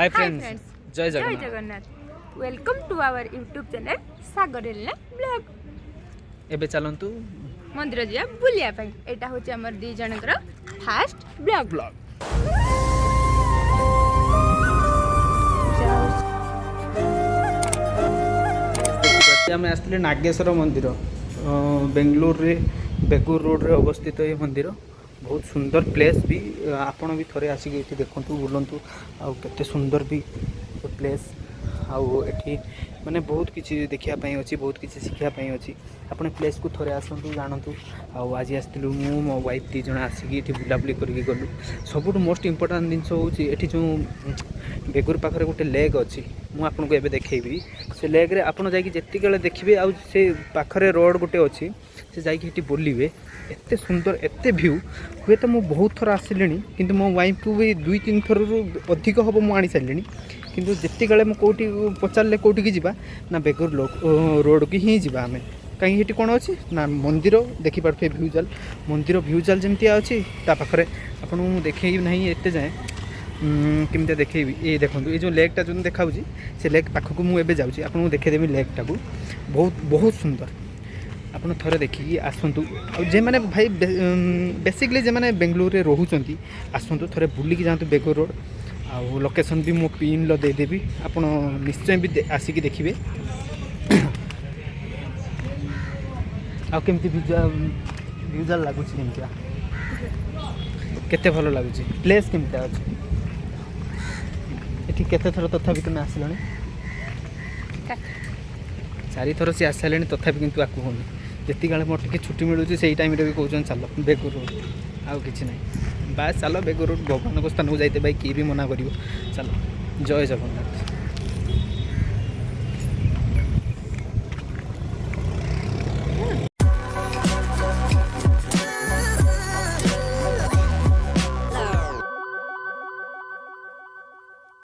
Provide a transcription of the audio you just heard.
हाय hi friends, friends, जय जय Jagannath. Jagannath. Welcome to our YouTube channel Sagar Elina blog. एबे चलंतु मंदिर जिया बुलिया पाई। एटा होची हमर दी जनकर फास्ट ब्लॉग। ब्लॉग। आम आसते नागेश्वर मंदिर बेंगलोर रे बेगूर रोड रे अवस्थित ये मंदिर बहुत सुंदर प्लेस भी आपण भी थोड़े आसिक ये देखु बुलंतु आउ केते सुंदर भी प्लेस आउ एठी माने बहुत किसी देखापी अच्छी बहुत किसी शिखापी अच्छी आपने प्लेस को थोड़े आसतु जानतु आउ आज आसलु मु मो वाइफ दी जन आसिक ये बुलाबुली करके गलु सबुठ मोस्ट इंपोर्टाट जिनस होती जो बेगूर पाखे गोटे लेक अच्छी मुझे एवं देखी से लेक रे आपड़ जाती देखिए आउ से पाखरे रोड गोटे अच्छी से जाकि बोलिए एत सुंदर एत भ्यू हुए तो मुझे बहुत थर आसिले कि मो वाइफ को भी 2-3 थर अधिक हम मुझे आनी सारे किंतु जिते मुझे पचारे कौटी की जावा ना बेगूर रोड की ही जावा आम कहीं कौन अच्छी ना मंदिर देखिपे भ्यूजाल मंदिर भ्यूजाल जमी अच्छी पाखे आपको देखे ना एत जाए केमती देखेबी ये देखो ये जो लेकटा जो देखा से लेक पाखक मुझे जाऊँगी आपको देखेदेवी लेकटा को बहुत बहुत सुंदर आपड़ थे देखिए आसतु जे मैंने भाई बेसिकली जे मैंने बेंगलोर रे रोचंती आसतु थे बुलिकी जातु बेगूर रोड आउ लोकेशन भी मो पिन लो देदेवी आप निश्चय भी आसिक देखिए आमती भ्यूजाल लगुच केते भल लगुच प्लेस केमती अच्छी ये केते थर तथापि तुम आसिल 4 थर सी आसारे तथापि किंतु आपको होनी जितनी काले मोर टे छुट्टी मिलूँ से टाइम भी कौन चल बेगूर रोड आउ कि ना बास चल बेगूर रोड भगवान स्थान को जाते भाई किए भी मना कर चलो जय जगन्नाथ।